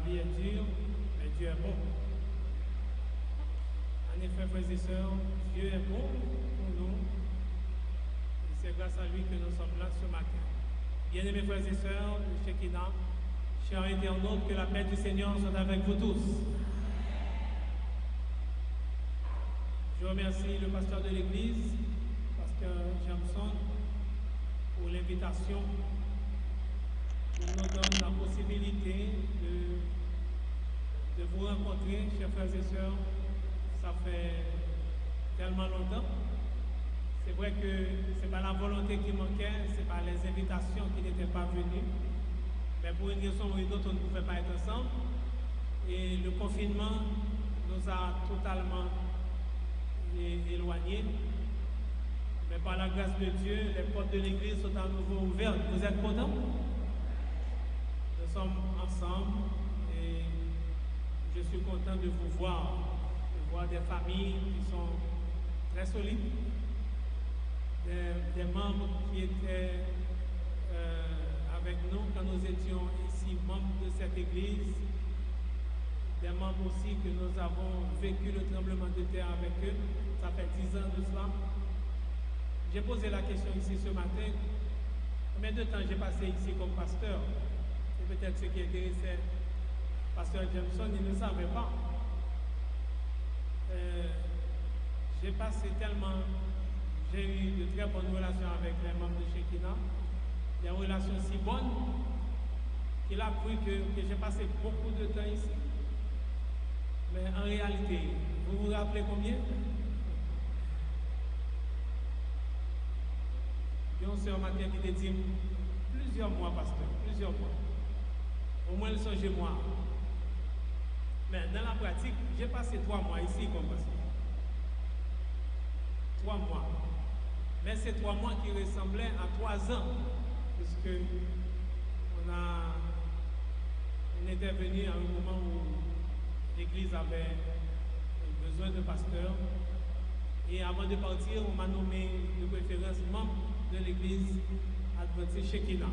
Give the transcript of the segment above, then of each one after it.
vie est dure, mais Dieu est bon. En effet, frères et sœurs, Dieu est bon pour nous. Et c'est grâce à lui que nous sommes là ce matin. Bien-aimés frères et sœurs de Shekinah, chers internautes, que la paix du Seigneur soit avec vous tous. Je remercie le pasteur de l'église, pasteur Jameson, pour l'invitation. Il nous donne la possibilité de vous rencontrer, chers frères et sœurs. Ça fait tellement longtemps. C'est vrai que ce n'est pas la volonté qui manquait, ce n'est pas les invitations qui n'étaient pas venues. Mais pour une raison ou une autre, on ne pouvait pas être ensemble. Et le confinement nous a totalement éloignés. Mais par la grâce de Dieu, les portes de l'église sont à nouveau ouvertes. Vous êtes contents? Nous sommes ensemble et je suis content de vous voir. Des familles qui sont très solides, des membres qui étaient avec nous quand nous étions ici membres de cette église, des membres aussi que nous avons vécu le tremblement de terre avec eux, ça fait 10 ans de cela. J'ai posé la question ici ce matin, combien de temps j'ai passé ici comme pasteur? C'est peut-être ce qui intéressait pasteur Jameson, il ne savait pas. J'ai passé tellement, j'ai eu de très bonnes relations avec les membres de Shekinah, des relations si bonnes qu'il a cru que j'ai passé beaucoup de temps ici. Mais en réalité, vous vous rappelez combien? Il y a une sœur matin qui te dit plusieurs mois, pasteur, plusieurs mois. Au moins le songez-moi. Mais dans la pratique, j'ai passé 3 mois ici comme pasteur. 3 mois. Mais c'est 3 mois qui ressemblaient à 3 ans. Puisque on était venu à un moment où l'église avait besoin de pasteurs. Et avant de partir, on m'a nommé de préférence membre de l'église adventiste Shekinah.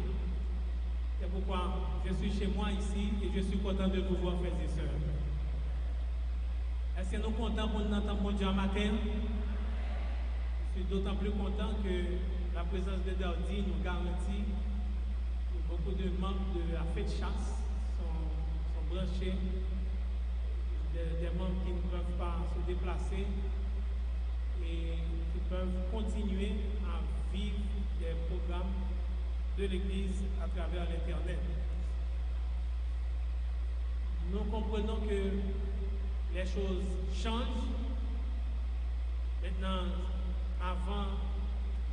C'est pourquoi je suis chez moi ici et je suis content de vous voir, frères et sœurs. Est-ce que nous sommes contents pour nous entendre mon Dieu matin? Je suis d'autant plus content que la présence de Dardy nous garantit que beaucoup de membres de la fête chasse sont branchés, des membres qui ne peuvent pas se déplacer et qui peuvent continuer à vivre des programmes de l'Église à travers l'Internet. Nous comprenons que les choses changent. Maintenant, avant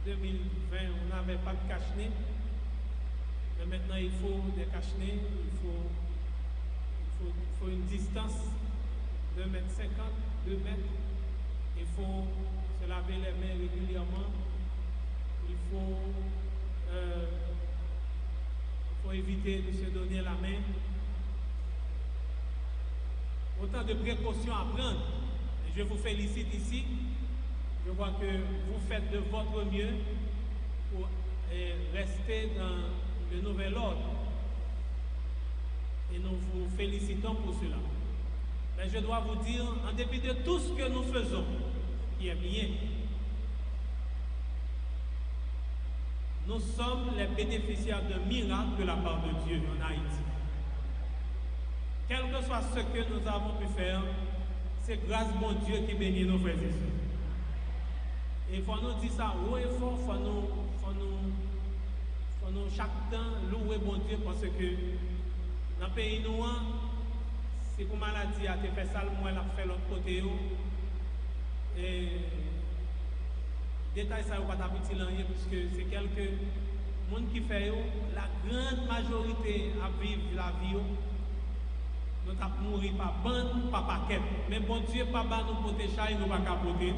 2020, on n'avait pas de cache-nez. Mais maintenant, il faut des cache-nez. Il faut une distance de 1,50 m, 2 mètres. Il faut se laver les mains régulièrement. Il faut éviter de se donner la main. Autant de précautions à prendre. Et je vous félicite ici. Je vois que vous faites de votre mieux pour rester dans le nouvel ordre. Et nous vous félicitons pour cela. Mais je dois vous dire, en dépit de tout ce que nous faisons, qui est bien, nous sommes les bénéficiaires d'un miracle de la part de Dieu en Haïti. Quel que soit ce que nous avons pu faire, c'est grâce mon Dieu qui bénit nos frères et sœurs. Et il faut nous dire ça haut et fort, il faut nous chaque temps louer bon Dieu parce que dans le pays noir, c'est pour maladie à te faire ça, le moins l'a fait l'autre côté. Et détail ça, pas petit rien puisque c'est quelques monde qui fait la grande majorité à vivre la vie. Nous avons mouru par bande, par paquet. Mais bon Dieu, papa nous protéger et nous ne pas capoter.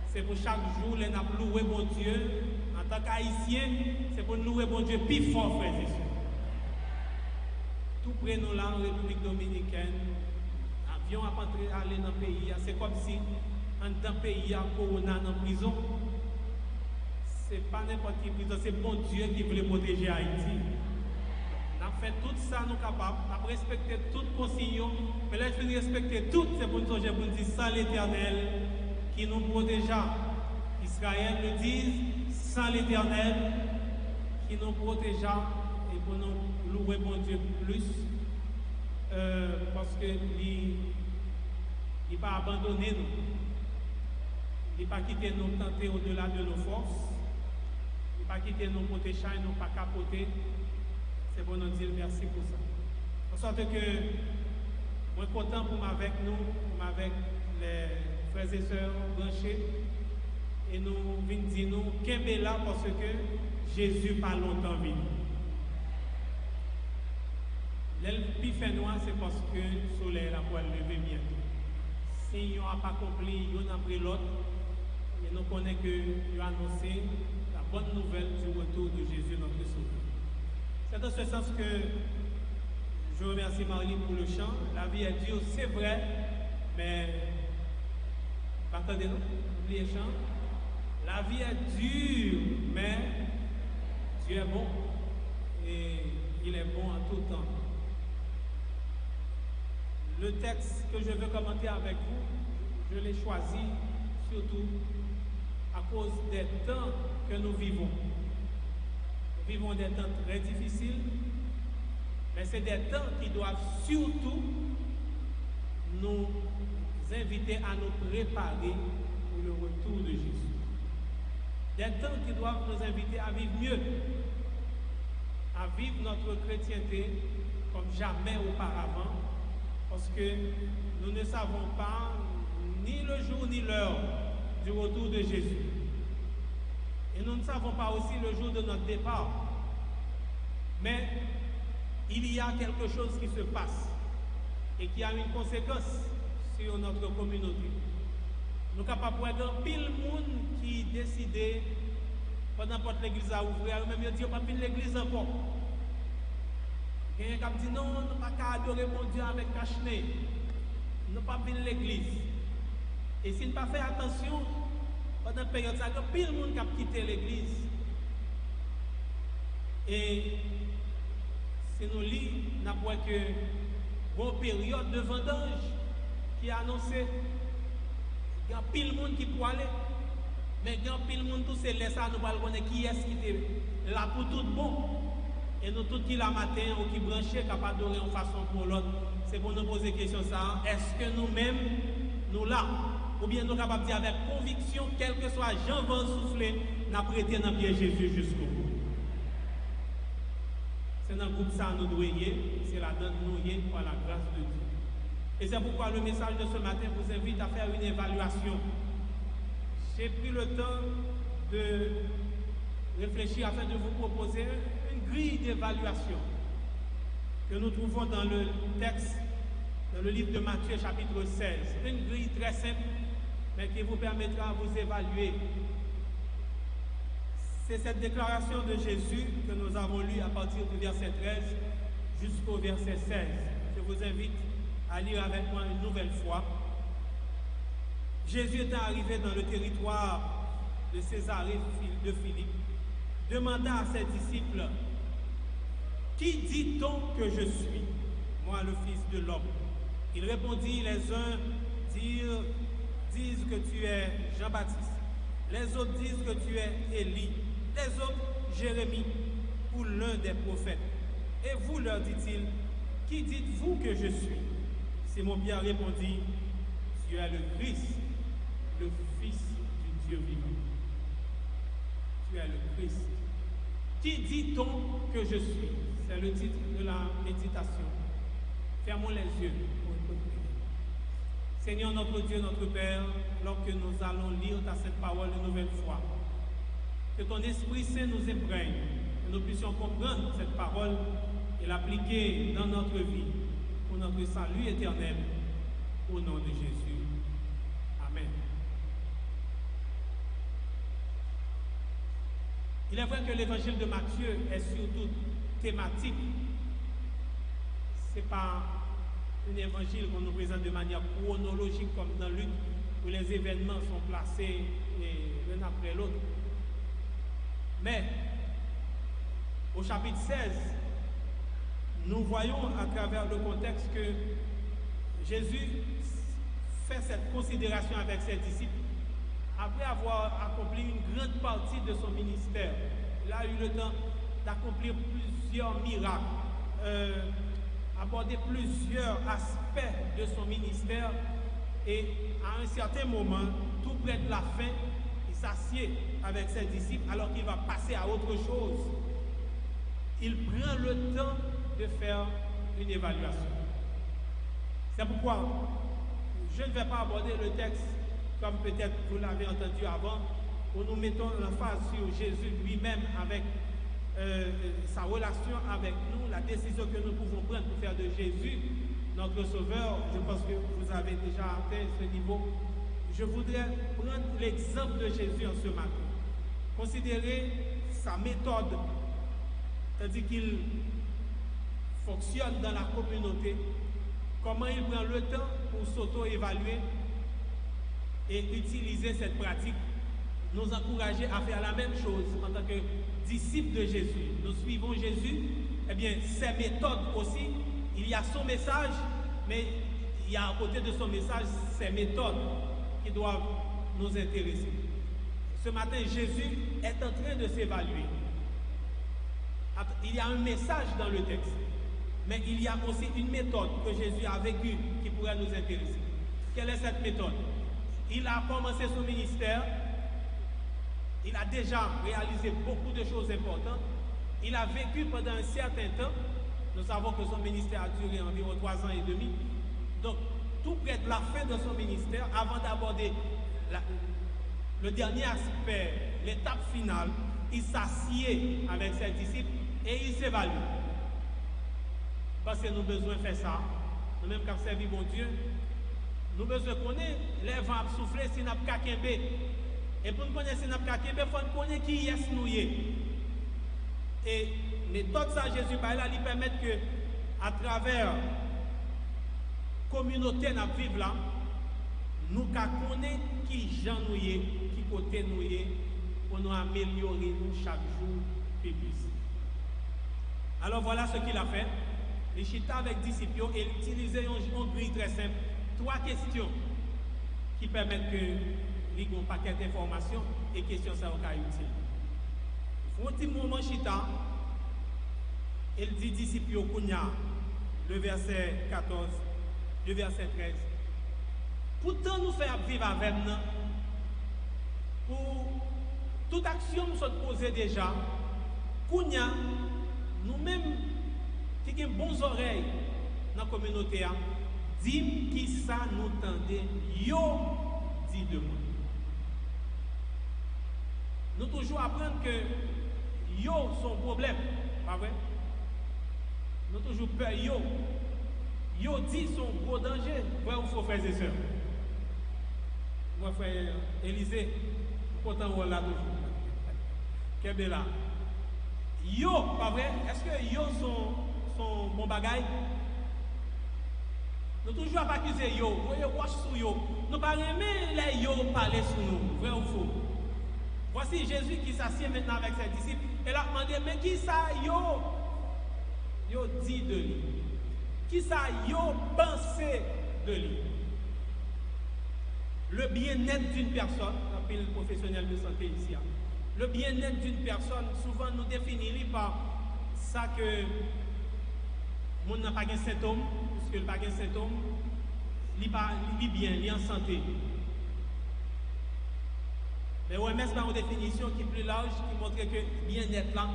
C'est pour chaque jour, nous avons loué bon Dieu. En tant qu'Haïtien, c'est pour nous louer bon Dieu plus fort, frères et sœurs. Tout près nous là, en République Dominicaine, l'avion a entré aller dans le pays. C'est comme si, dans le pays, il y a Corona dans la prison. Ce n'est pas n'importe qui prison, c'est bon Dieu qui voulait protéger Haïti. On a fait tout ça, nous capables, on a respecté toutes les consignes, mais là, il faut respecter toutes, c'est pour nous dire sans l'Éternel qui nous protégea. Israël le dit, sans l'Éternel qui nous protégea, et pour nous louer mon Dieu plus, parce qu'il n'a pas abandonné nous, il n'a pas quitté nous tenter au-delà de nos forces, il n'a pas quitté nous protéger, il n'a pas capoté. C'est bon de dire merci pour ça. En sorte que, je suis content pour avec nous, pour avec les frères et sœurs branchés, et nous venons dire nous, qu'est-ce là parce que Jésus pas longtemps venu. L'elpi fait noir, c'est parce que le soleil a pour lever bientôt. Si on n'a pas accompli, on a pris l'autre, et nous connaissons que nous annoncé la bonne nouvelle du retour de Jésus, notre Sauveur. C'est dans ce sens que je remercie Marie pour le chant. La vie est dure, c'est vrai, mais attendez-nous, oubliez le chant. La vie est dure, mais Dieu est bon et il est bon en tout temps. Le texte que je veux commenter avec vous, je l'ai choisi surtout à cause des temps que nous vivons. Nous vivons des temps très difficiles, mais c'est des temps qui doivent surtout nous inviter à nous préparer pour le retour de Jésus. Des temps qui doivent nous inviter à vivre mieux, à vivre notre chrétienté comme jamais auparavant, parce que nous ne savons pas ni le jour ni l'heure du retour de Jésus. Et nous ne savons pas aussi le jour de notre départ. Mais il y a quelque chose qui se passe et qui a une conséquence sur notre communauté. Nous sommes capables de voir pile monde qui décide pendant que l'église a ouvert, même dit pas pile l'église encore. Il y a quelqu'un qui dit non, nous ne pouvons pas adorer mon Dieu avec cache-nez. Nous ne pouvons pas venir l'église. Et si nous ne pas faire attention, pendant la période, il y a pile monde qui a quitté l'église. Et si nous lisons, nous avons que une période de vendange qui est annoncée. Il y a pile monde qui peut aller. Mais il y a pile monde qui se laisse à nous connaître qui est-ce qui est là pour tout bon. Et nous tous qui la matin ou qui branchés capables d'adorer en façon pour l'autre. C'est pour nous poser la question ça. Est-ce que nous-mêmes, nous là, ou bien nous sommes capables de dire avec conviction, quel que soit Jean vent soufflé, nous prêté dans pied Jésus jusqu'au bout. C'est dans le groupe ça nous doit y aller, c'est la donne nous y par la grâce de Dieu. Et c'est pourquoi le message de ce matin vous invite à faire une évaluation. J'ai pris le temps de réfléchir afin de vous proposer une grille d'évaluation que nous trouvons dans le texte, dans le livre de Matthieu chapitre 16. C'est une grille très simple, mais qui vous permettra de vous évaluer. C'est cette déclaration de Jésus que nous avons lue à partir du verset 13 jusqu'au verset 16. Je vous invite à lire avec moi une nouvelle fois. Jésus étant arrivé dans le territoire de Césarée de Philippe, demanda à ses disciples, « Qui dit-on que je suis, moi le Fils de l'homme ?» Il répondit, les uns disent que tu es Jean-Baptiste, les autres disent que tu es Élie, les autres Jérémie ou l'un des prophètes. Et vous, leur dit-il, qui dites-vous que je suis? Simon-Pierre répondit, tu es le Christ, le Fils du Dieu vivant. Tu es le Christ. Qui dit-on que je suis? C'est le titre de la méditation. Fermons les yeux pour une prière. Seigneur notre Dieu, notre Père, lorsque nous allons lire ta sainte parole une nouvelle fois, que ton Esprit Saint nous imprègne, que nous puissions comprendre cette parole et l'appliquer dans notre vie pour notre salut éternel, au nom de Jésus. Amen. Il est vrai que l'évangile de Matthieu est surtout thématique. Ce n'est pas un évangile qu'on nous présente de manière chronologique comme dans Luc, où les événements sont placés l'un après l'autre. Mais au chapitre 16, nous voyons à travers le contexte que Jésus fait cette considération avec ses disciples après avoir accompli une grande partie de son ministère. Il a eu le temps d'accomplir plusieurs miracles, aborder plusieurs aspects de son ministère, et à un certain moment, tout près de la fin, il s'assied avec ses disciples alors qu'il va passer à autre chose. Il prend le temps de faire une évaluation. C'est pourquoi je ne vais pas aborder le texte comme peut-être vous l'avez entendu avant, où nous mettons l'emphase sur Jésus lui-même avec sa relation avec nous, la décision que nous pouvons prendre pour faire de Jésus notre Sauveur. Je pense que vous avez déjà atteint ce niveau. Je voudrais prendre l'exemple de Jésus en ce matin. Considérer sa méthode, c'est-à-dire qu'il fonctionne dans la communauté, comment il prend le temps pour s'auto-évaluer et utiliser cette pratique, nous encourager à faire la même chose en tant que disciples de Jésus. Nous suivons Jésus, eh bien, ses méthodes aussi. Il y a son message, mais il y a à côté de son message ses méthodes qui doivent nous intéresser. Ce matin, Jésus est en train de s'évaluer. Il y a un message dans le texte, mais il y a aussi une méthode que Jésus a vécue qui pourrait nous intéresser. Quelle est cette méthode? Il a commencé son ministère, il a déjà réalisé beaucoup de choses importantes, il a vécu pendant un certain temps. Nous savons que son ministère a duré environ 3 ans et demi. Donc, tout près de la fin de son ministère, avant d'aborder le dernier aspect, l'étape finale, il s'assied avec ses disciples et il s'évalue. Parce que nous avons besoin de faire ça. Nous-mêmes qui avons servi mon Dieu, nous avons besoin de connaître les vents à souffler si nous avons qu'à Kembe. Et pour nous connaître si nous avons qu'à Kembe, il faut nous connaître qui est nous. Et méthode ça, Jésus, par là, lui permet que, à travers la communauté nous vivons là, nous connaissons qui gens nous y, qui côté nous y, pour nous améliorer nous chaque jour plus. Alors voilà ce qu'il a fait. Il chita avec disciples et il utilisait une grille très simple. 3 questions qui permettent que nous ayons un paquet d'informations et questions ça va être utile. Un petit moment chita, il dit disciples Kounia, le verset 14, le verset 13. Pourtant nous faire vivre avec nous, pour toute action nous sommes posée déjà, Kounia, nous-mêmes qui avons bonnes oreilles dans la communauté, dis qui ça nous tendait, yo dit de moi. Nous toujours apprenons que yo son problème, pas vrai? Nous toujours peur yo. Yo dit son gros danger. Frère ou faux, frères et sœurs? Moi, frère Élisée, pourtant on l'a toujours. Qu'est-ce là? Yo, pas vrai? Est-ce que yo son bon bagaille? Nous toujours pas accuser yo. Vous voyez, watch sur yo. Nous pas aimer les yo parler sur nous. Vrai ou faux? Voici Jésus qui s'assied maintenant avec ses disciples. Et il a demandé, mais qui ça yo? Yo dit de lui. Qui ça yo pensé de lui? Le bien-être d'une personne, appelé le professionnel de santé ici, le bien-être d'une personne, souvent nous définit par ça que mon n'a pas de symptômes, puisque le pas de symptômes, il est bien, il est en santé. Mais OMS a une définition qui est plus large, qui montre que bien-être là,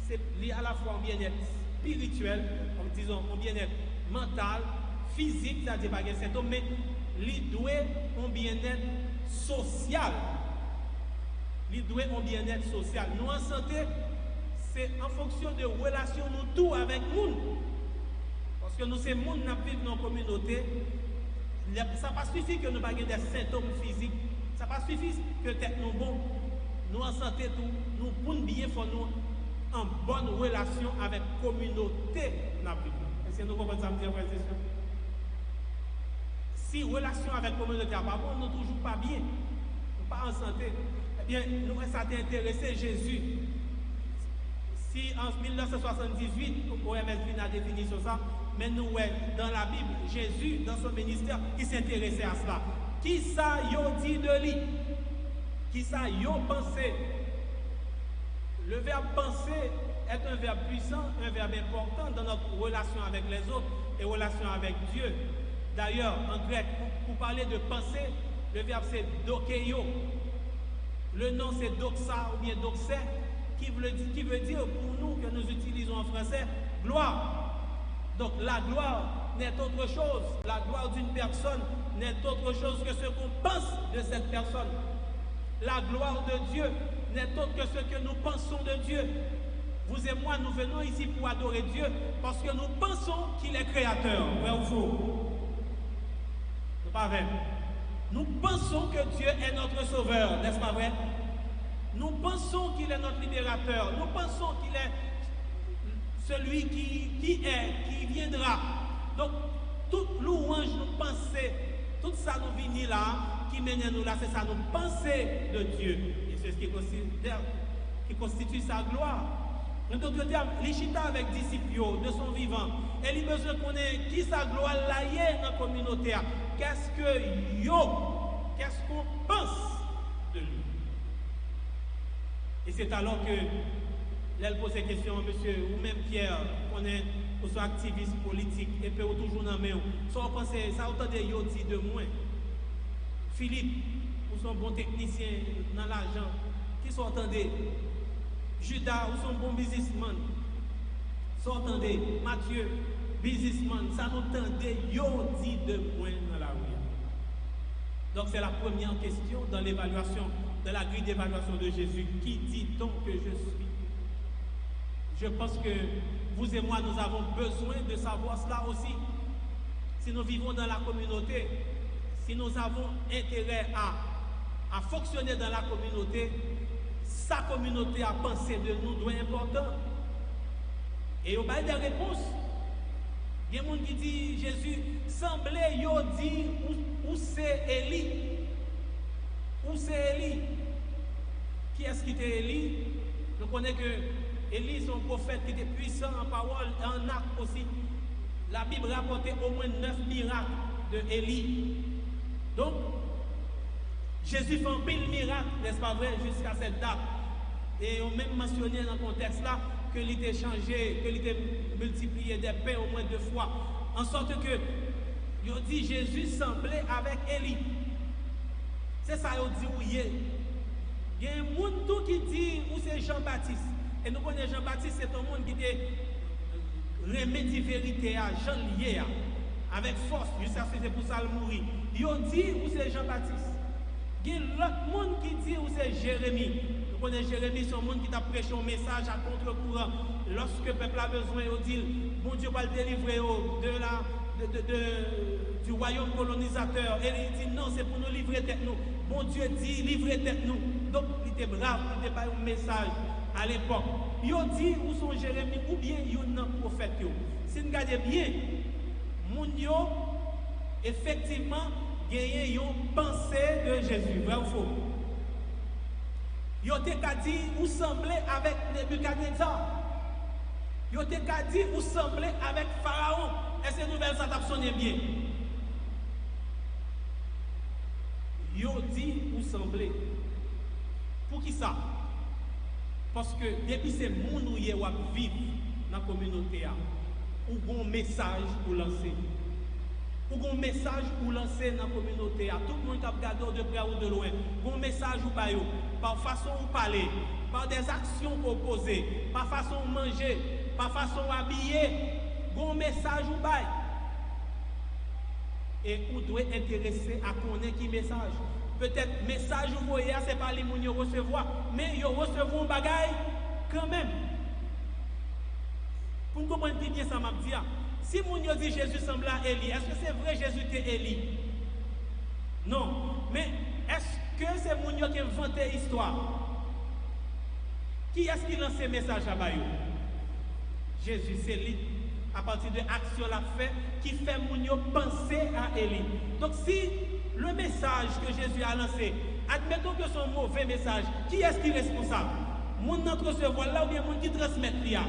c'est à la fois un bien-être spirituel, comme disons, un bien-être mental, physique, c'est-à-dire pas de symptômes, mais il doit un bien-être social. Il doit un bien-être social. Nous en santé, c'est en fonction de relations nous tous avec nous. Parce que nous, c'est monde qui vivons dans la communauté. Ça ne suffit que nous n'ayons pas des symptômes physiques. Ça ne suffit que tête nous bon. Nous en santé, nous pouvons bien faire nous en bonne relation avec la communauté. Est-ce que nous comprenons ça, frères et sœurs? Si relation avec la communauté n'est pas bonne, nous ne sommes toujours pas bien. Nous ne sommes pas en santé. Eh bien, nous sommes intéressés Jésus. Si en 1978, OMS a défini ça, mais nous, dans la Bible, Jésus, dans son ministère, il s'intéressait à cela. Qui ça yo dit de lui? Qui ça yo pensé? Le verbe penser est un verbe puissant, un verbe important dans notre relation avec les autres et relation avec Dieu. D'ailleurs, en grec, pour parler de penser, le verbe c'est dokeio. Le nom c'est doxa ou bien doxé, qui veut dire pour nous que nous utilisons en français gloire. Donc la gloire n'est autre chose, la gloire d'une personne n'est autre chose que ce qu'on pense de cette personne. La gloire de Dieu n'est autre que ce que nous pensons de Dieu. Vous et moi, nous venons ici pour adorer Dieu parce que nous pensons qu'il est créateur. Vrai ou faux? C'est pas vrai. Nous pensons que Dieu est notre sauveur, n'est-ce pas vrai? Nous pensons qu'il est notre libérateur. Nous pensons qu'il est celui qui viendra. Donc, toute louange, nous pensons, tout ça nous vient là, qui mène à nous là, c'est ça, nous pensons de Dieu. Et c'est ce qui constitue sa gloire. En d'autres termes, l'Ichita avec disciples de son vivant, et il besoin qu'on ait qui sa gloire là y est dans la communauté. Qu'est-ce qu'on pense de lui? Et c'est alors que elle pose des questions, monsieur, ou même Pierre, qu'on est ou soit activiste politique, et peut toujours dans la main. Ça, autant de yo dit de moins. Philippe, ou son bon technicien dans l'argent, qui sont entendés. Judas, ou son bon businessman. Sont entendés. Matthieu, businessman, ça nous tendait yo dit de moins dans la rue. Donc c'est la première question dans l'évaluation, dans la grille d'évaluation de Jésus. Qui dit-on que je suis? Je pense que vous et moi, nous avons besoin de savoir cela aussi. Si nous vivons dans la communauté, si nous avons intérêt à fonctionner dans la communauté, sa communauté à penser de nous doit être important. Et il y a des réponses. Il y a des gens qui disent Jésus semblait yo dire où c'est Élie. Où c'est Élie? Qui est-ce qui était Élie? Je connais que Élie, son prophète qui était puissant en parole et en acte aussi. La Bible rapportait au moins 9 miracles de Élie. Donc, Jésus fait un pile miracle, n'est-ce pas vrai, jusqu'à cette date. Et on même mentionné dans le contexte là qu'il était changé, qu'il était multiplié des pains au moins 2 fois. En sorte que, il dit Jésus semblait avec Élie. C'est ça, il dit où il est. Il y a un monde qui dit où c'est Jean-Baptiste. Et nous connaissons Jean-Baptiste, c'est un monde qui était remédie vérité à Jean lié avec force, jusqu'à ce que c'est pour ça le mourir. Il dit où c'est Jean-Baptiste. Il y a l'autre monde qui dit où c'est Jérémie. Nous connaissons Jérémie, c'est un monde qui a prêché un message à contre-courant. Lorsque le peuple a besoin, il dit bon Dieu va le délivrer du royaume colonisateur. Et il dit non, c'est pour nous livrer tête nous. Bon Dieu dit livrer tête nous. Donc il était brave, il était pas un message à l'époque. Il dit où sont Jérémie ou bien il y a un prophète. Si vous regardez bien, moun yo effectivement gagné une pensée de Jésus, vrai ou faux? Il a dit où semblait avec Nebuchadnezzar. Il a dit où semblait avec Pharaon. Est-ce que nouvelle ça t'a sonné bien? Il a dit où semblait. Pour qui ça? Parce que depuis ces gens qui vivent dans la communauté, ou un message pour lancer. Ou un message pour lancer dans la communauté. Tout le monde qui a regardé de près ou de loin. Un message ou pas, par façon de parler, par des actions proposées, par façon de manger, par façon d'habiller. Un message ou pas. Et vous devez intéresser à connaître qui message. Peut-être message vous voyez, c'est pas les gens qui recevoir, mais ils recevront un bagage quand même. Pour nous comprendre bien ça, m'a dit, si mon dit Jésus semble à Élie, est-ce que c'est vrai Jésus était Élie? Non. Mais est-ce que c'est mon qui a inventé l'histoire? Qui est-ce qui lance ce message à Bayou? Jésus, c'est lui. À partir de l'action la fait, qui fait mon penser à Élie. Donc si le message que Jésus a lancé, admettons que c'est un mauvais message, qui est-ce qui est responsable? Moun nan recevoir là ou bien moun qui transmet là.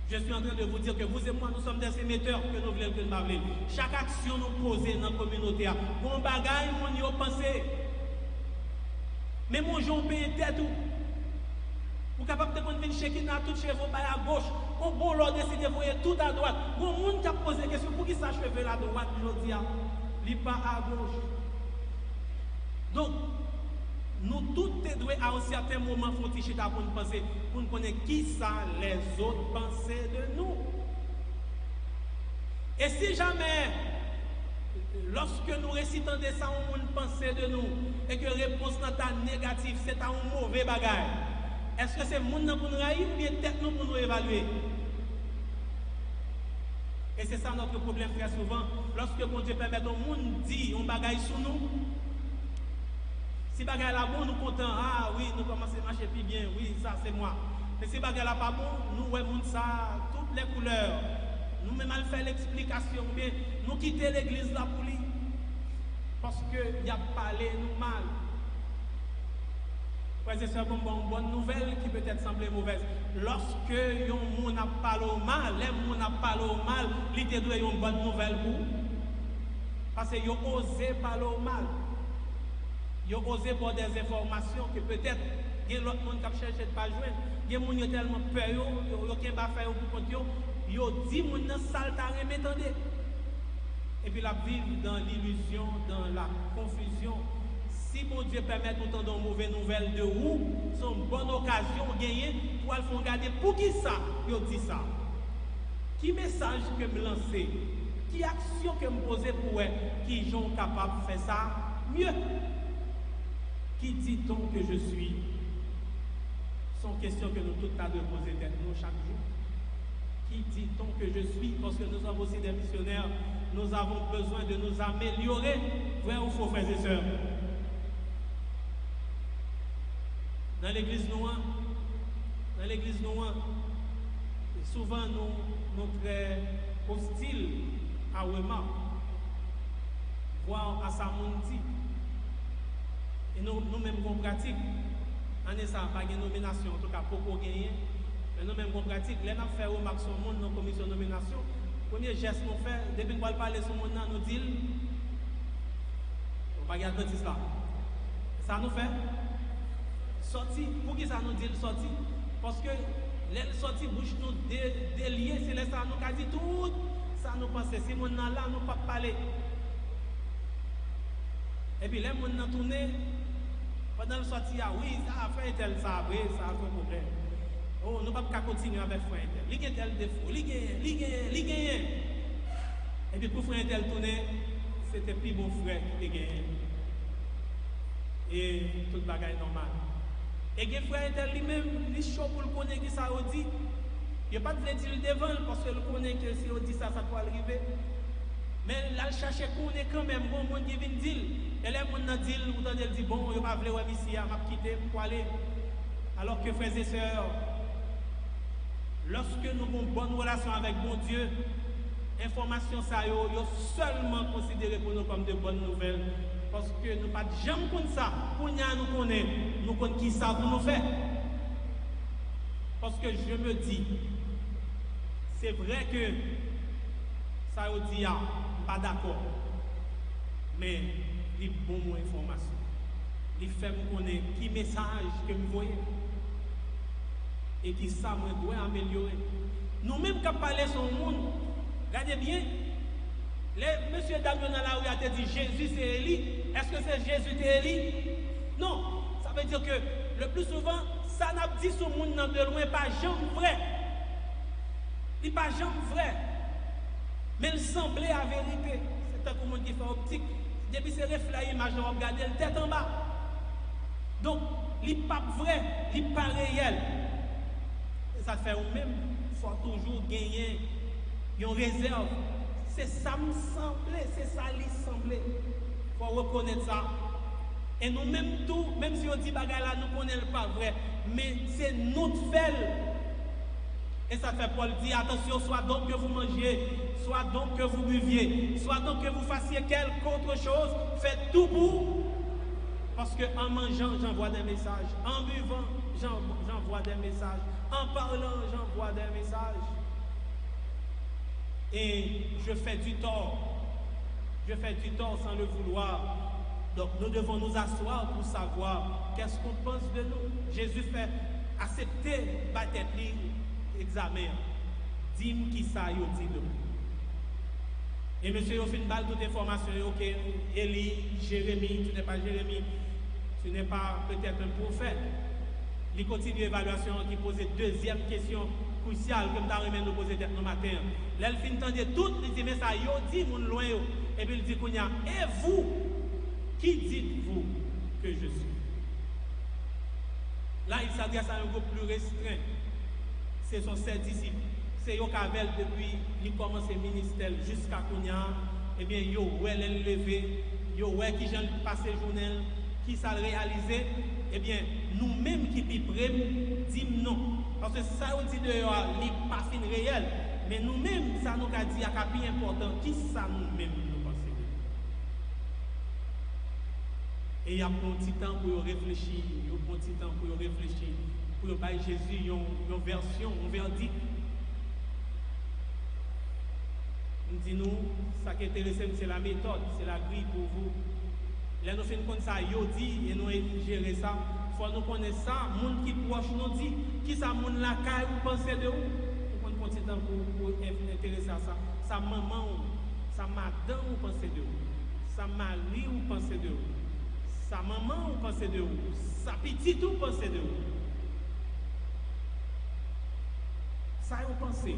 Je suis en train de vous dire que vous et moi, nous sommes des émetteurs que nous voulons que nous parlions. Chaque action nous posée dans la communauté, bon bagaille, mon yo pensé. Mais mon jour paye tête tout. Vous capable de venir checker dans tout cheveux à gauche. Au bon l'on décide de voir tout à droite. Bon monde qui a posé la question pour qui ça cheveux à droite aujourd'hui, il pas à gauche. Donc nous tous devons à un certain moment faire tichita pour nous penser, pour nous connaître qui ça les autres pensaient de nous. Et si jamais, lorsque nous récitons de ça, on pensait de nous, et que réponse n'est négative, c'est un mauvais bagage, est-ce que c'est le monde pour nous railler ou bien tête nous pour nous évaluer? Et c'est ça notre problème très souvent, lorsque bon Dieu permet au monde dire un bagage sur nous. Si bagay la bon, nous contents, ah oui, nous commençons à marcher plus bien, oui, ça c'est moi. Mais si bagay la pas bon, nous voyons ça, toutes les couleurs. Nous même à faire l'explication, mais nous quitter l'église là pour lui. Parce qu'il a parlé nous mal. Frères et sœurs, une bonne nouvelle qui peut-être sembler mauvaise. Lorsque un monde a parlé au mal, les gens a parlé au mal, il te doit une bonne nouvelle pour. Parce qu'ils ont osé parler au mal. Ils ont osé pour des informations que peut-être il y a l'autre monde qui a cherché de pas joindre. Il y a des gens qui ont tellement peur, ils ont pas faire pour compte, ils ont dit que les gens saltent m'entendez. Et puis la vivre dans l'illusion, dans la confusion. Si mon Dieu permet tout de mauvaises nouvelles de vous, c'est une bonne occasion de gagner pour aller regarder pour qui ça, ils ont dit ça. Qui message que me lancer, qui action que me poser pour eux, qui sont capables de faire ça mieux. Qui dit-on que je suis? Ce sont questions que nous tous devons poser nous chaque jour. Qui dit-on que je suis? Parce que nous sommes aussi des missionnaires, nous avons besoin de nous améliorer. Vrai ou faux, frères et sœurs? Dans l'église noire, souvent nous sommes très hostiles à Wema, voire à Samonti. Et nous-mêmes, nous pratiquons. En ça, pas de nomination, en tout cas, pour gagner. Mais nous-mêmes, nous pratiquons. Là, nous faisons remarque sur le monde dans la commission de nomination. Le premier geste nous fait, depuis qu'on parle sur le monde, nous dit, on ne va pas garder ça. Ça nous fait sortir. Pour qui ça nous dit sortir? Parce que les sorties bouche nous délier, c'est là ça nous a dit tout. Ça nous pense, si nous sommes là, nous ne pouvons pas parler. Et puis, les gens ont tourné. Pendant le sortie, oui, ça a fait tel, ça a fait problème. Oh, nous ne pouvons pas continuer avec frère tel. Il y a tel défaut, il gagne. Et puis pour frère tel tourner, c'était plus bon frère qui gagne. Et tout le bagage normal. Et le frère tel lui-même, il est chaud pour le connaître qui ça a dit. Il n'y a pas de dire devant parce que le connaît que si on dit ça, ça peut arriver. Mais là, il cherche qu'on est quand même bon, monde qui vient dire. Et là, mon dit, ou dans dit bon, je ne vais pas vouloir ici, je vais quitter pour aller. Alors que frères et sœurs, lorsque nous avons une bonne relation avec bon Dieu, information ça yo seulement considéré pour nous comme de bonnes nouvelles. Parce que nous pas jamais comme ça. Pour nous connaître, nous connaissons qui ça pour nous faire. Parce que je me dis, c'est vrai que ça yo dit pas d'accord. Mais il bon mon information. Il fait me connaître qui message que vous voyez. Et qui ça me doit améliorer. Nous-mêmes qui parlons sur le monde, regardez bien, les monsieur Dame dans la rue a dit Jésus c'est Élie. Est-ce que c'est Jésus c'est Élie? Non. Ça veut dire que le plus souvent, ça n'a dit sur le monde de loin, pas jamais vrai. Il n'est pas jamais vrai. Mais il semblait à vérité. C'est un monde qui fait optique. Depuis ces reflets, image, on regarde la tête en bas. Donc, il n'est pas vrai, il n'est pas réel. Et ça fait au même, il faut toujours gagner une réserve. C'est ça me semblait, c'est ça lui semblait. Il faut reconnaître ça. Et nous-mêmes tout, même si on dit bagarre là, nous ne connaissons pas vrai, mais c'est notre fait. Et ça fait Paul dire, attention, soit donc que vous mangiez, soit donc que vous buviez, soit donc que vous fassiez quelque autre chose, faites tout pour Parce qu'en mangeant, j'envoie des messages. En buvant, j'envoie des messages. En parlant, j'envoie des messages. Et je fais du tort. Je fais du tort sans le vouloir. Donc nous devons nous asseoir pour savoir qu'est-ce qu'on pense de nous. Jésus fait accepter la tête examen. Dis-moi qui ça yo dit de nous. Et monsieur, au final, toute information, ok, Élie, Jérémie, tu n'es pas Jérémie, tu n'es pas peut-être un prophète. Il continue l'évaluation qui pose deuxième question cruciale que nous nous poser nous matin. Là, il finit de tout, il dit, mais ça, yo dit, mon loin, et puis il dit, et vous, qui dites-vous que je suis? Là, il s'adresse à un groupe plus restreint. Ce sont ses disciples. C'est eux qui avaient depuis qu'il commence le ministère jusqu'à Kounia. Eh bien, yo ouais les lever, yo ouais qui j'en passé journée, qui ça réalisé. Eh bien, nous-mêmes qui piprem, disons non. Parce que ça on dit dehors, il pas fin réel. Mais nous-mêmes, ça nous a dit à capi important, qui ça nous-mêmes nous pensons. Et il y a un petit temps pour réfléchir, il y a un petit temps pour réfléchir, pour bailler Jésus une version, un verdict. Nous disons, ça qui est intéressant, c'est la méthode, c'est la grille pour vous. Là, nous faisons comme ça, yo dit, et nous gérer ça. Il faut nous connaître ça, les gens qui proche nous dit, qui ça, les gens la caille, vous pensez de où? Nous prenons un petit temps pour intéresser à ça. Sa maman, sa madame, vous pensez de où? Sa mari, vous pensez de où? Sa maman, vous pensez de où? Sa petite, vous pensez de où? Ça, vous pensez.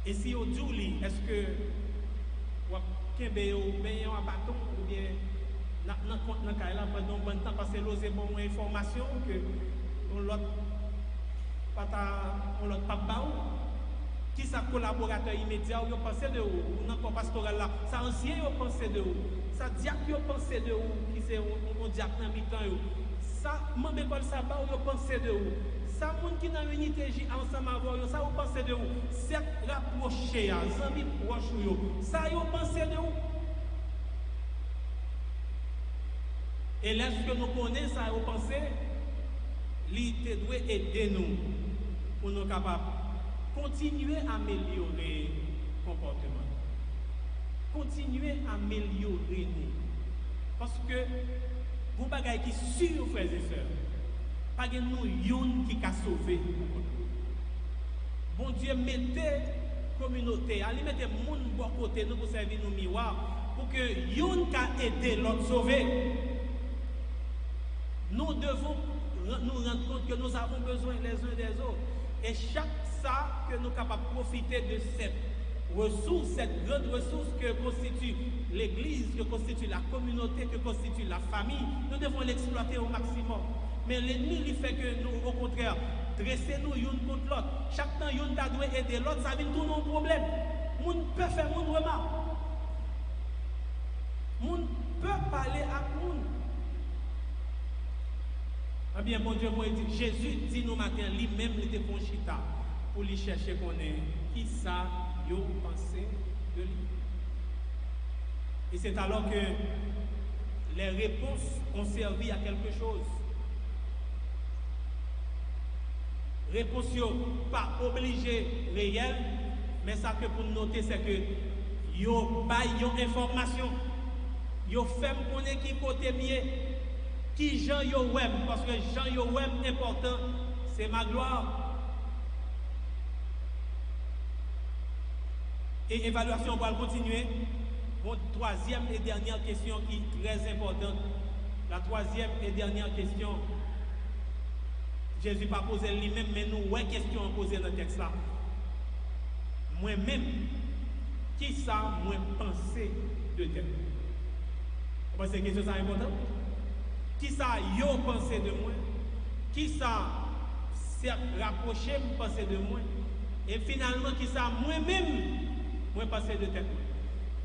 Et si au Djouli, est-ce que vous avez un bâton ou bien dans le cas là pendant bon temps parce que l'osez bon information que on l'autre pas qui sa collaborateur immédiat ou pensez de où dans le pastoral là ça ancien vous pensez de où ça diacre vous pensez de où qui c'est on diacre dans mi-temps ça membre école sabbat vous pensez de où ça monde qui dans l'unité ensemble avec ça vous pensez de où c'est rapproché à amis proche yo ça vous pensez de où et lorsque nous connaissons ça vous pensez il doit aider nous pour nous capables continuer à améliorer le comportement continuer à améliorer nous parce que vous bagaille qui sûr frères et sœurs pas de nous yon qui a sauvé. Bon Dieu mettez communauté, allez mettre monde bon côté nous pour servir nos miroirs pour que yon ka aider l'autre sauver. Nous devons nous rendre compte que nous avons besoin les uns des autres et chaque ça que nous sommes capables de profiter de cette ressource, cette grande ressource que constitue l'Église, que constitue la communauté, que constitue la famille, nous devons l'exploiter au maximum. Mais l'ennemi, il fait que nous, au contraire, dressez-nous l'un contre l'autre. Chaque temps, l'un doit aider l'autre, ça vient tout nos problèmes. Moun peut faire moun remarque. Moun peut parler à moun. Eh bien, bon Dieu, moi, dit, Jésus dit nous matin, lui-même, il était bon chita pour lui chercher qu'on est. Qui ça, yo pensé de lui. Et c'est alors que les réponses ont servi à quelque chose. Réponse pas obligé réel, mais ça que pour noter c'est que yo bail yon information, yo fait connaître qui côté mieux, qui Jean yo web parce que Jean yo web important, c'est ma gloire. Et évaluation on va continuer. Bon, troisième et dernière question qui est très importante. La troisième et dernière question. Jésus n'a pas posé lui-même, mais nous, ouais, question à poser dans le texte là. Moi-même, qui ça, moi, penser de Dieu? Vous pensez que c'est important? Qui ça, yo pensé de moi? Qui ça, s'est rapproché, penser de moi? Et finalement, qui ça, moi-même, moi, penser de Dieu?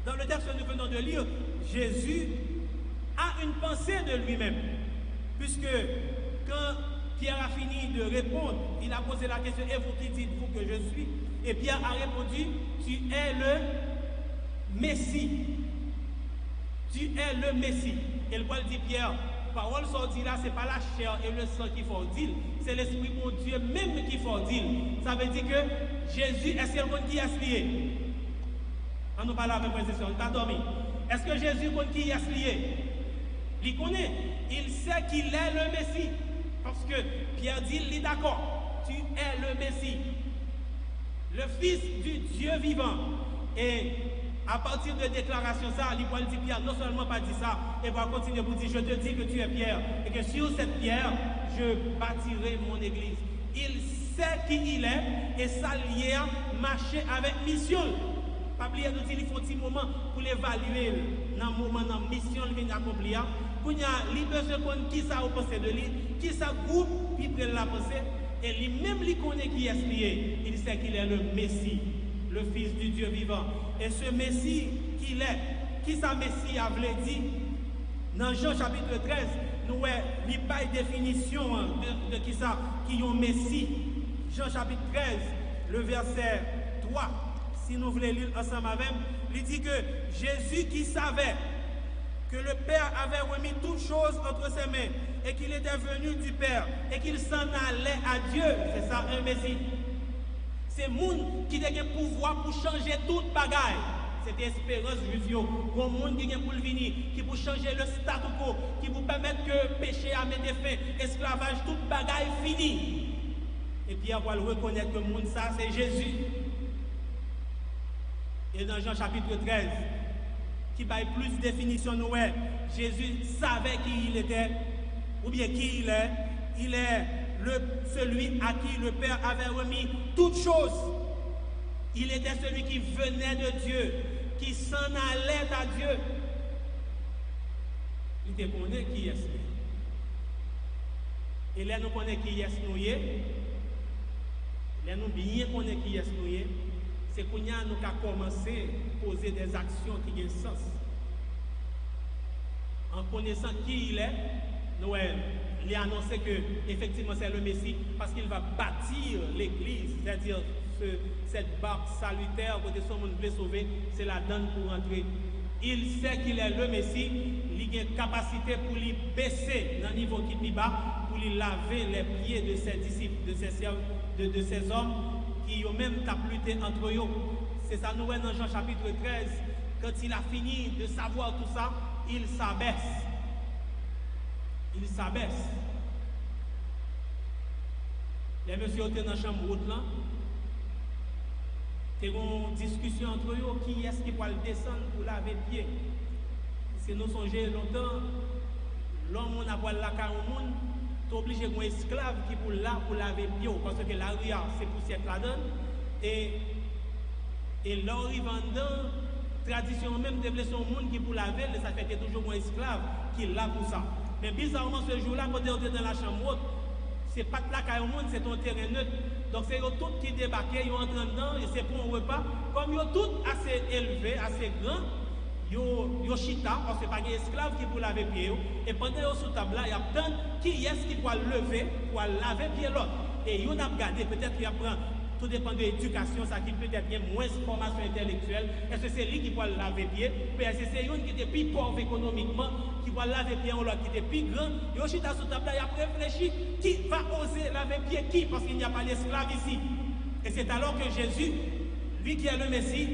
Dans le texte que nous venons de lire, Jésus a une pensée de lui-même. Puisque quand Pierre a fini de répondre, il a posé la question, et vous qui dites-vous que je suis? Et Pierre a répondu, tu es le Messie. tu es le Messie. Et le Paul dit Pierre, parole sortie là, c'est pas la chair et le sang qui font dire, c'est l'Esprit de Dieu même qui font dire. Ça veut dire que Jésus, est-ce quelqu'un qui est lié? On nous parle avec précision, on pas dormi. Est-ce que Jésus qui est lié? Il connaît, il sait qu'il est le Messie. Parce que Pierre dit, il est d'accord, tu es le Messie, le Fils du Dieu vivant. Et à partir de déclaration ça, l'Ippoël dit Pierre, non seulement pas dit ça, et va continuer pour dire, je te dis que tu es Pierre, et que sur cette pierre, je bâtirai mon église. Il sait qui il est, et ça lié à marcher avec mission. Pas oublier nous dire, il faut un petit moment pour l'évaluer dans le moment, dans la mission qu'il vient accomplir. Pour y a besoin de connaître qui ça a pensé de lui, qui ça groupe, qui prend la pensée, et lui-même, il connaît qui est lié. Il sait qu'il est le Messie, le Fils du Dieu vivant. Et ce Messie qu'il est, qui sa Messie a voulu dire, dans Jean chapitre 13, nous avons pas une définition de qui ça, qui est un Messie. Jean chapitre 13, le verset 3, si nous voulons lire ensemble avec, il dit que Jésus qui savait que le Père avait remis toutes choses entre ses mains et qu'il était venu du Père et qu'il s'en allait à Dieu. C'est ça un Messie. C'est monde qui a le pouvoir pour changer toute bagaille. C'était espérance juive. Pour monde qui a pour venir, qui pour changer le statu quo, qui pour permettre que le péché a mis fin, esclavage, toute bagaille fini. Et Pierre va le reconnaître que le monde ça c'est Jésus. Et dans Jean chapitre 13, qui va plus de définition, Jésus savait qui il était, ou bien qui il est. Il est celui à qui le Père avait remis toutes choses. Il était celui qui venait de Dieu, qui s'en allait à Dieu. Il te connaît qui est-ce. Et là nous connaissons qui est-ce nous. Là nous bien connaissons qui est-ce nous. C'est qu'on a nous qu'à commencer à poser des actions qui ont sens. En connaissant qui il est, nous il a annoncé que effectivement c'est le Messie parce qu'il va bâtir l'église, c'est-à-dire cette barque salutaire côté son monde veut sauver, c'est la donne pour entrer. Il sait qu'il est le Messie, il a une capacité pour lui baisser dans le niveau qui est bas, pour lui laver les pieds de ses disciples, de ses hommes qui ont même tapluté entre eux. C'est ça nous dans Jean chapitre 13, quand il a fini de savoir tout ça, il s'abaisse. Il s'abaisse. Les messieurs étaient dans la chambre haute là. Il y a une discussion entre eux qui est-ce qui peut descendre pour laver les pieds. Si nous songeons longtemps, l'homme a pas la car au monde, tu es obligé d'un esclave qui pour là pour laver les pieds parce que la rue c'est pour cette là-dedans. Et l'arrivant dedans, tradition même de blesser au monde qui pour laver, ça fait que toujours un esclave qui est là pour ça. Mais bizarrement, ce jour-là, quand on est dans la chambre haute, c'est pas là qu'il y a un monde, c'est ton terrain neutre. Donc, c'est eux tous qui débarquent, ils entrent dedans, et c'est pour un repas. Comme ils sont tous assez élevés, assez grands, ils chita, parce que pas d'esclaves qui pour laver les pieds. Et pendant qu'ils sont sous table là, il y a plein qui est-ce qui doit lever pour laver les pieds l'autre. Et ils ont regardé, peut-être qu'il apprend. Tout dépend de l'éducation, ça qui peut-être bien moins de formation intellectuelle. Est-ce que c'est lui qui va laver pied? Ou est-ce que c'est lui qui était plus pauvre économiquement, qui va laver pied ou l'autre qui était plus grand? Et aussi dans ce table-là, il a réfléchi qui va oser laver pied qui? Parce qu'il n'y a pas d'esclave ici. Et c'est alors que Jésus, lui qui est le Messie,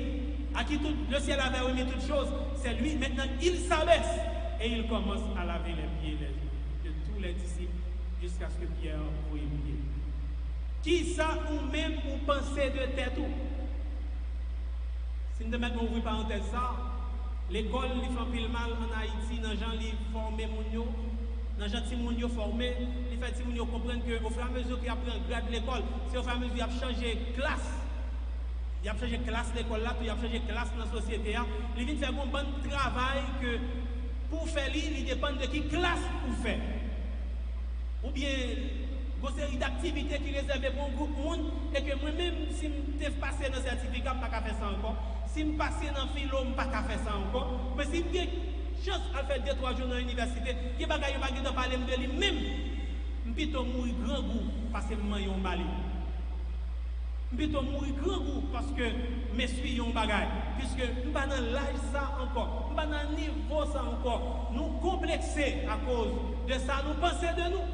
à qui tout, le ciel avait remis toutes choses, c'est lui maintenant, il s'abaisse et il commence à laver les pieds de tous les disciples jusqu'à ce que Pierre voie pied. Qui ça ou même ou penser de tête ou? Si nous mettons ouvrir parenthèse ça, l'école li fait pile mal en Haïti, dans gens li former moun yo, dans gens ti moun yo formé, li fait ti moun yo comprendre que au fur et à mesure qu'il apprend grade l'école, c'est au fur et à mesure qu'il a changé classe. Il a changé classe l'école là, il a changé classe dans la société là, il vient faire un bon travail que pour faire il dépend de qui classe pour faire. Ou bien une série d'activités qui sont réservées pour un groupe de monde et que moi-même, si je passe dans le certificat, je ne peux pas faire ça encore. Si je passe dans le philo, je ne peux pas faire ça encore. Mais si j'ai chance à faire 2-3 jours dans l'université, je ne peux pas parler de lui-même. Je peux plutôt mourir grand goût parce que je suis un bali. Plutôt mourir grand goût parce que mes suis un bagage. Puisque nous pas dans l'âge ça encore. Nous pas dans le niveau ça encore. Nous complexés à cause de ça. Nous pensons de nous.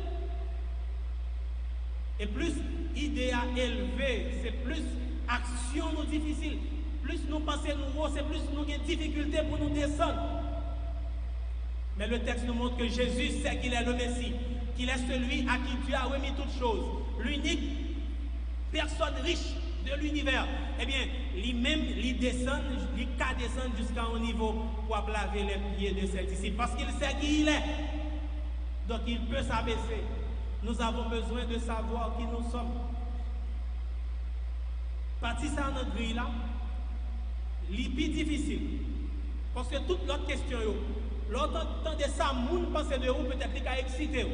Et plus idée à élever, c'est plus action nous difficile. Plus nous pensons nous haut, c'est plus nous avons des difficultés pour nous descendre. Mais le texte nous montre que Jésus sait qu'il est le Messie, qu'il est celui à qui Dieu a remis toutes choses. L'unique personne riche de l'univers. Eh bien, lui-même, il descend jusqu'à un niveau pour laver les pieds de ses disciples. Parce qu'il sait qui il est. Donc il peut s'abaisser. Nous avons besoin de savoir qui nous sommes. Parti ça dans notre grille là, c'est plus difficile. Parce que toute l'autre question, l'autre temps de ça, moun pense de vous, peut-être qu'il a excité.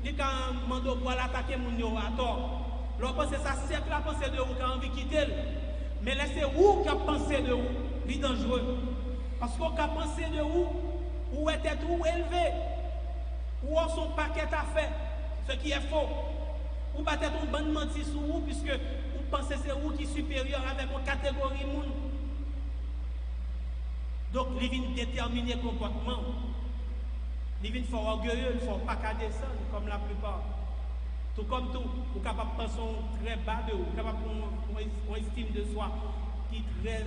Il a demandé pour l'attaquer moun à tort. L'autre pense ça, c'est la pensée de vous qui a envie de quitter. Mais laissez vous qui a pensé de vous, c'est dangereux. Parce qu'on a pensé de vous, ou était tout élevé, ou on son paquet à faire, ce qui est faux. Ou peut-être un bon menti sur vous, puisque vous pensez que c'est vous qui est supérieur avec une catégorie moun. Donc, il vient déterminer le comportement. Il vient faire orgueilleux, il ne faut pas qu'à descendre, comme la plupart. Tout comme tout, vous êtes capable de penser très bas de vous, vous êtes capable de une estime de soi qui est très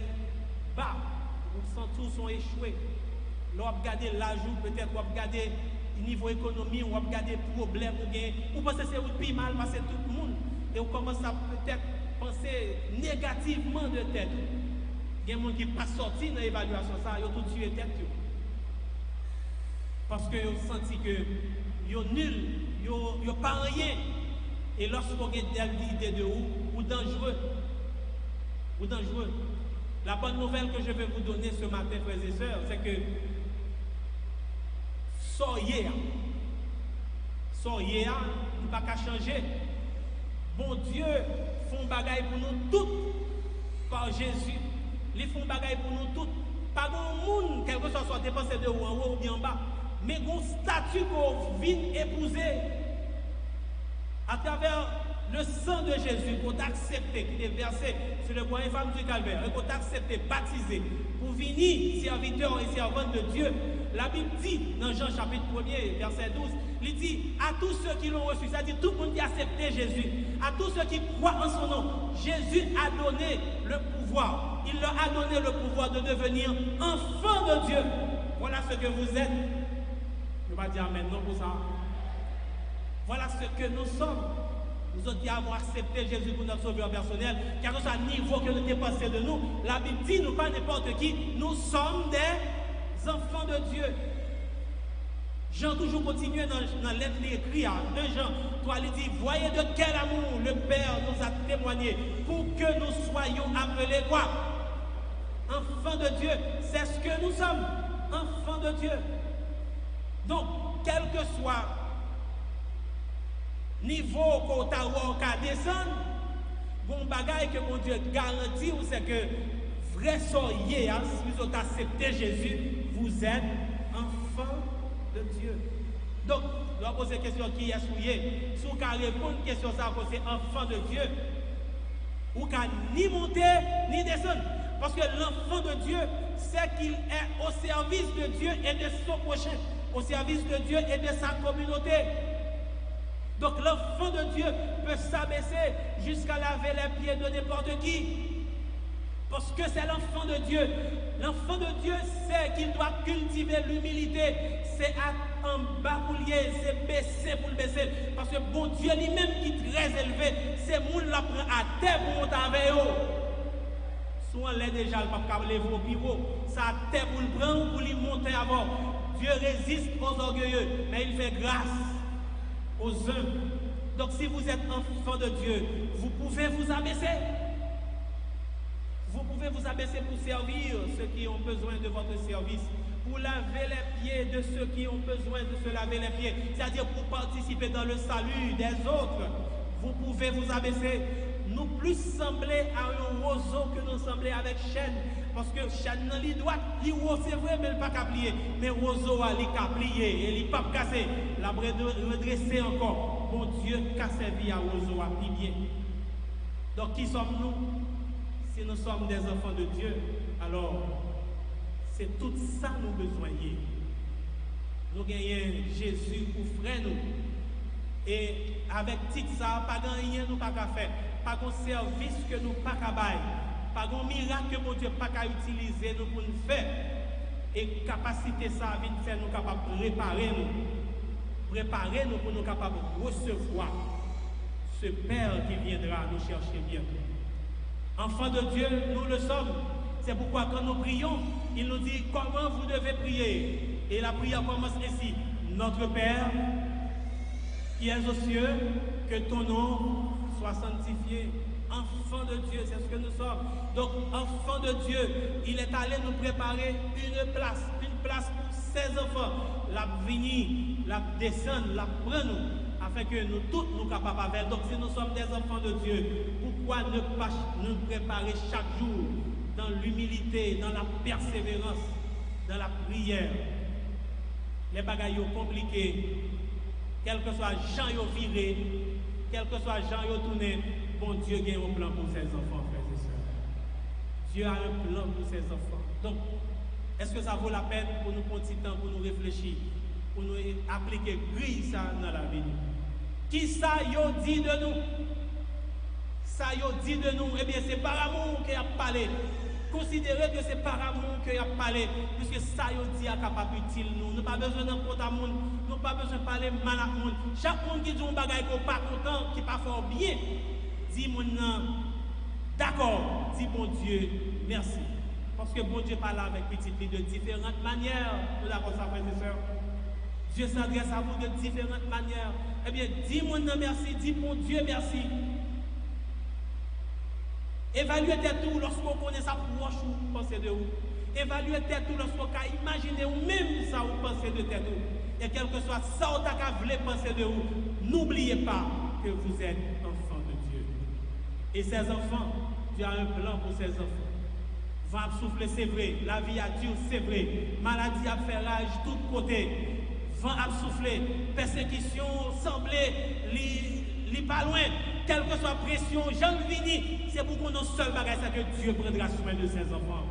bas. Vous sentez tous sont échoués. Là, vous regardez l'ajout, peut-être, vous regardez le niveau économique, vous regardez les problèmes, vous pensez que c'est vous plus mal parce que tout le monde. Et vous commencez à peut-être penser négativement de tête. Il y a des gens qui ne sont pas sortis dans l'évaluation, ils ont tout tué tête. Parce qu'ils ont senti que ils sont nuls, ils n'ont pas rien. Et lorsqu'on a une idée de ou dangereux, la bonne nouvelle que je vais vous donner ce matin, frères et sœurs, c'est que soyez, il ne va pas changer. Bon Dieu font bagaille pour nous toutes par Jésus. Ils font bagaille pour nous toutes. Pas de monde, quel que soit dépensé de haut en haut ou bien en bas, mais un statut qu'on vient épouser à travers le sang de Jésus, qu'on a accepté, qui est versé sur le bois infâme du calvaire, et qu'on a accepté, baptisé, pour venir serviteur et servante de Dieu. La Bible dit, dans Jean chapitre 1er, verset 12, il dit à tous ceux qui l'ont reçu, c'est-à-dire tout le monde qui a accepté Jésus, à tous ceux qui croient en son nom, Jésus a donné le pouvoir. Il leur a donné le pouvoir de devenir enfants de Dieu. Voilà ce que vous êtes. Je ne vais pas dire maintenant pour ça. Voilà ce que nous sommes. Nous autres qui avons accepté Jésus pour notre sauveur personnel, car à ce niveau que nous dépassons de nous, la Bible dit, nous pas n'importe qui, nous sommes des enfants de Dieu. Jean toujours continue dans l'être écrit à 2 Jean 3, il dit, voyez de quel amour le Père nous a témoigné pour que nous soyons appelés quoi? Enfants de Dieu. C'est ce que nous sommes, enfants de Dieu. Donc, quel que soit niveau qu'on t'a ou qu'à descendre, bon bagaille que mon Dieu garantit, c'est que vrai soyez, si vous avez accepté Jésus, vous êtes enfants de Dieu. Donc, on va poser la question qui est souillé. Si vous pouvez répondre à la question, ça va c'est enfant de Dieu. Ou qu'à ni monter ni descendre. Parce que l'enfant de Dieu, c'est qu'il est au service de Dieu et de son prochain, au service de Dieu et de sa communauté. Donc l'enfant de Dieu peut s'abaisser jusqu'à laver les pieds de n'importe qui. Parce que c'est l'enfant de Dieu. L'enfant de Dieu sait qu'il doit cultiver l'humilité. C'est en bas pour lier, c'est baisser pour le baisser. Parce que bon Dieu lui-même qui est très élevé, c'est moun la prend à terre pour monter avec eux. Soit l'est déjà le pape lever au pivot, ça à terre pour le prendre ou pour lui monter avant. Dieu résiste aux orgueilleux, mais il fait grâce aux humbles. Donc si vous êtes enfant de Dieu, vous pouvez vous abaisser. Vous pouvez vous abaisser pour servir ceux qui ont besoin de votre service, pour laver les pieds de ceux qui ont besoin de se laver les pieds, c'est-à-dire pour participer dans le salut des autres. Vous pouvez vous abaisser. Nous plus sembler à un roseau que nous sembler avec chaîne, parce que chaîne dans les doigts, c'est vrai, mais il n'est pas qu'à plier. Mais roseau a plié et il n'est pas cassé. La redresser encore. Bon Dieu, qu'a servi à roseau à plier. Donc qui sommes-nous? Si nous sommes des enfants de Dieu, alors c'est tout ça nous besoin. Nous gagnons Jésus pour frère nous. Et avec tout ça, pas rien nous pas faire, pas de service que nous pas faire, pas de miracle que mon Dieu pas utiliser nous pour nous faire. Et capacité ça vient faire nous capables de préparer nous pour nous capables de recevoir ce Père qui viendra nous chercher bientôt. Enfants de Dieu, nous le sommes. C'est pourquoi quand nous prions, il nous dit comment vous devez prier. Et la prière commence ainsi. Notre Père, qui es aux cieux, que ton nom soit sanctifié. Enfants de Dieu, c'est ce que nous sommes. Donc, enfants de Dieu, il est allé nous préparer une place pour ses enfants. La venir, la descendre, la prendre, afin que nous tous nous capables de faire. Donc, si nous sommes des enfants de Dieu, pourquoi ne pas nous préparer chaque jour dans l'humilité, dans la persévérance, dans la prière? Les bagailles compliqués, quel que soit Jean yo viré, quel que soit Jean yo tourné, bon Dieu a un plan pour ses enfants, frères et sœurs. Dieu a un plan pour ses enfants. Donc, est-ce que ça vaut la peine pour nous prendre du temps, pour nous réfléchir, pour nous appliquer grille ça dans la vie? Qui ça yo dit de nous? Ça yo dit de nous, eh bien c'est par amour qu'il a parlé. Considérez que c'est par amour qu'il a parlé, puisque ça yo dit à capable utile nous. Nous pas besoin d'un compte à monde, nous pas besoin de parler mal à monde. Chaque monde qui dit un bagage qu'on pas content, qui pas fort bien, dit mon d'accord, dit bon Dieu, merci. Parce que bon Dieu parle avec petite fille de différentes manières. Nous l'avons ça, frères et sœurs. Dieu s'adresse à vous de différentes manières. Eh bien, dis mon merci, dis bon Dieu merci. Évaluez tout lorsqu'on connaît sa proche ou pensez de vous. Évaluez tout lorsqu'on imagine ou même ça vous pensez de tête. Et quel que soit ça ou ta voulez penser de vous, n'oubliez pas que vous êtes enfants de Dieu. Et ces enfants, Dieu a un plan pour ces enfants. Vent à souffler, c'est vrai. La vie a dur, c'est vrai. Maladie a fait rage, tout côté. Vent à souffler, persécution, semblait, li pas loin. Quelle que soit pression, Jean Vini, c'est pour qu'on ait seul bagage, c'est que Dieu prendra soin de ses enfants.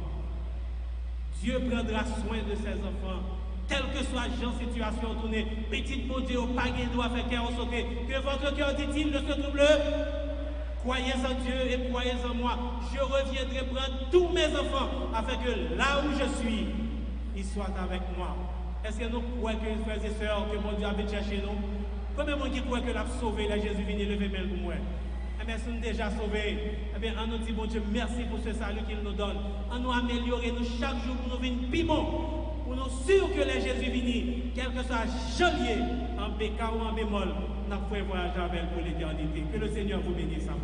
Dieu prendra soin de ses enfants. Quelle que soit la situation tournée, petite mon Dieu, pas de doigt faire cœur sauter. Que votre cœur, dit-il, ne se trouble. Croyez en Dieu et croyez en moi. Je reviendrai prendre tous mes enfants afin que là où je suis, ils soient avec moi. Est-ce que nous croyons que, frères et sœurs, que mon Dieu a venu chercher nous? Combien de monde qui croit que l'a sauvé, là Jésus vient lever main pour moi? Eh bien, si nous déjà sauvés, eh bien, on nous dit, bon Dieu, merci pour ce salut qu'il nous donne. On nous améliore nous chaque jour pour nous venir plus bon. Pour nous sûr que les Jésus vini, quel que soit janvier, en béca ou en bémol, nous pouvons voyager avec pour l'éternité. Que le Seigneur vous bénisse en